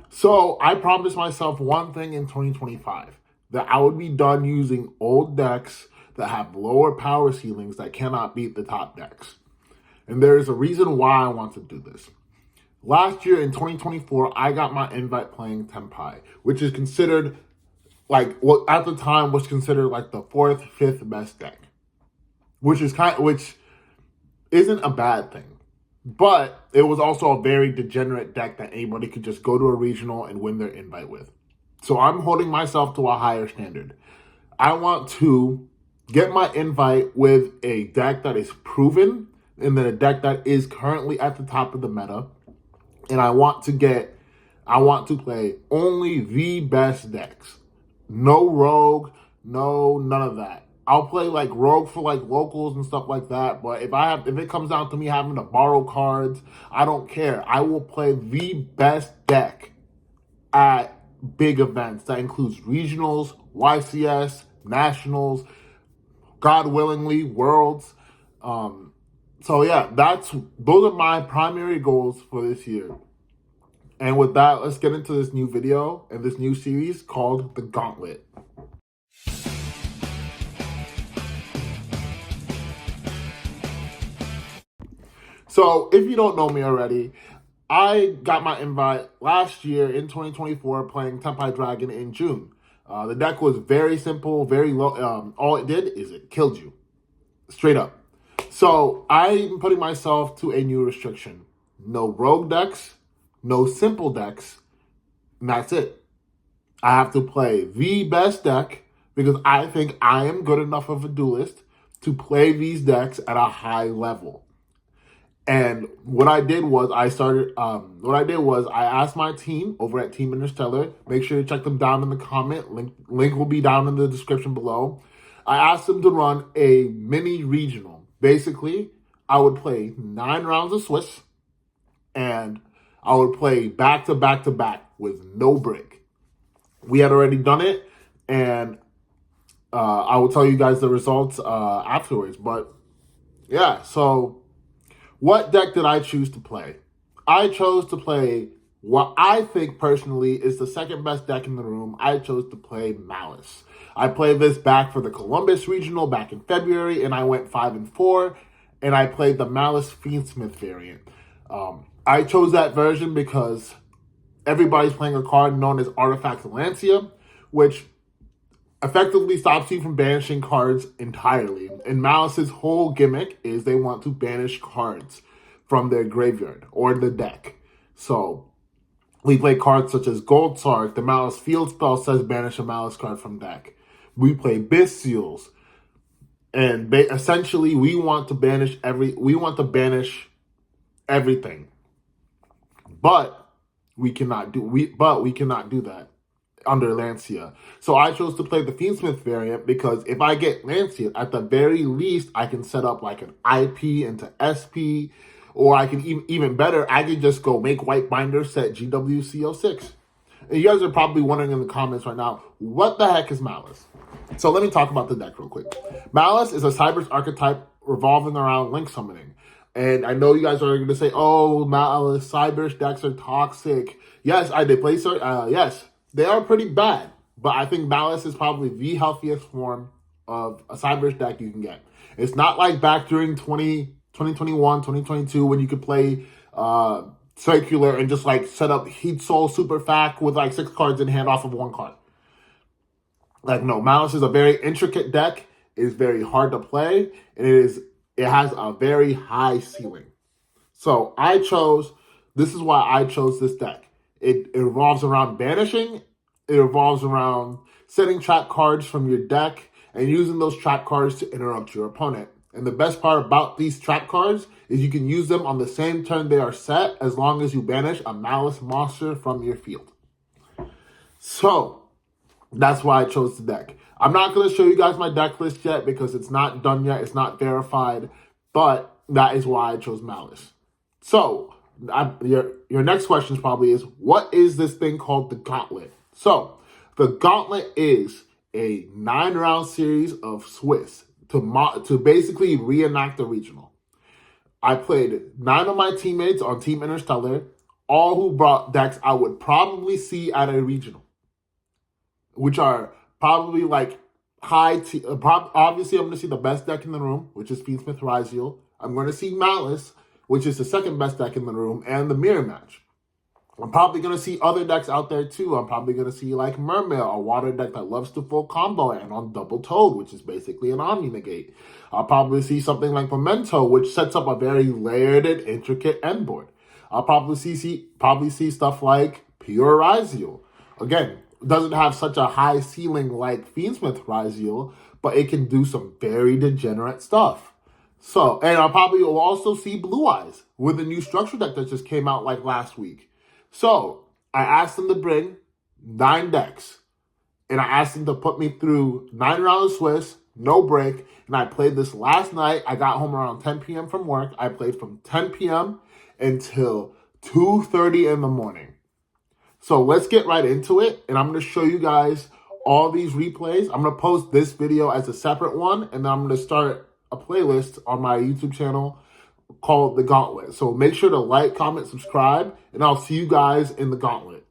So I promised myself one thing in 2025, that I would be done using old decks that have lower power ceilings that cannot beat the top decks. And there is a reason why I want to do this. Last year in 2024, I got my invite playing Tempai, which is considered like what at the time was considered like the fourth, fifth best deck, which isn't a bad thing. But it was also a very degenerate deck that anybody could just go to a regional and win their invite with. So I'm holding myself to a higher standard. I want to get my invite with a deck that is proven and then a deck that is currently at the top of the meta. And I want to play only the best decks. No rogue, no none of that. I'll play like rogue for like locals and stuff like that. But if it comes down to me having to borrow cards, I don't care. I will play the best deck at big events. That includes regionals, YCS, nationals, God willingly, worlds. So yeah, those are my primary goals for this year. And with that, let's get into this new video and this new series called The Gauntlet. So if you don't know me already, I got my invite last year in 2024 playing Tempai Dragon in June. The deck was very simple, very low. All it did is it killed you, straight up. So I'm putting myself to a new restriction. No rogue decks, no simple decks, and that's it. I have to play the best deck because I think I am good enough of a duelist to play these decks at a high level. And what I did was I asked my team over at Team Interstellar, make sure to check them down in the comment. Link will be down in the description below. I asked them to run a mini regional. Basically, I would play 9 rounds of Swiss, and I would play back to back to back with no break. We had already done it, and I will tell you guys the results afterwards. But yeah, so what deck did I choose to play? I chose to play what I think personally is the second best deck in the room. I chose to play Malice. I played this back for the Columbus Regional back in February, and I went 5-4, and I played the Malice Fiendsmith variant. I chose that version because everybody's playing a card known as Artifact Lancia, which effectively stops you from banishing cards entirely. And Malice's whole gimmick is they want to banish cards from their graveyard or the deck. So we play cards such as Gold Sark. The Malice field spell says banish a Malice card from deck. We play Bestials. And essentially we want to banish everything. But we cannot do that under Lancia. So I chose to play the Fiendsmith variant because if I get Lancia, at the very least, I can set up like an IP into SP, or I can even better, I can just go make White Binder set GWC06. And you guys are probably wondering in the comments right now, what the heck is Malice? So let me talk about the deck real quick. Malice is a Cyber's archetype revolving around Link summoning. And I know you guys are going to say, oh, Malice, Cyber's decks are toxic. Yes, I did play, yes. They are pretty bad, but I think Malice is probably the healthiest form of a Cyber's deck you can get. It's not like back during 2021, 2022 when you could play Circular and just like set up Heat Soul Super Fac with like 6 cards in hand off of 1 card. Like, no, Malice is a very intricate deck. It is very hard to play, and it has a very high ceiling. So this is why I chose this deck. It revolves around banishing. It revolves around setting trap cards from your deck and using those trap cards to interrupt your opponent. And the best part about these trap cards is you can use them on the same turn they are set as long as you banish a Malice monster from your field. So that's why I chose the deck. I'm not going to show you guys my deck list yet because it's not done yet. It's not verified. But that is why I chose Malice. So your next question probably is, what is this thing called the Gauntlet? So the Gauntlet is a 9-round series of Swiss to basically reenact the regional. I played 9 of my teammates on Team Interstellar. all who brought decks I would probably see at a regional, which are probably like obviously, I'm going to see the best deck in the room, which is Fiendsmith Ryziel. I'm going to see Malice, which is the second best deck in the room, and the Mirror Match. I'm probably going to see other decks out there too. I'm probably going to see like Mermail, a water deck that loves to full combo and on Double Toad, which is basically an Omni Negate. I'll probably see something like Memento, which sets up a very layered and intricate end board. I'll probably see stuff like Pure Ryziel. Again, doesn't have such a high ceiling like Fiendsmith Ryziel, but it can do some very degenerate stuff. So, and I'll probably will also see Blue Eyes with a new structure deck that just came out like last week. So, I asked them to bring 9 decks. And I asked them to put me through 9 rounds of Swiss, no break. And I played this last night. I got home around 10 p.m. from work. I played from 10 p.m. until 2:30 in the morning. So let's get right into it. And I'm going to show you guys all these replays. I'm going to post this video as a separate one. And then I'm going to start a playlist on my YouTube channel called The Gauntlet. So make sure to like, comment, subscribe, and I'll see you guys in The Gauntlet.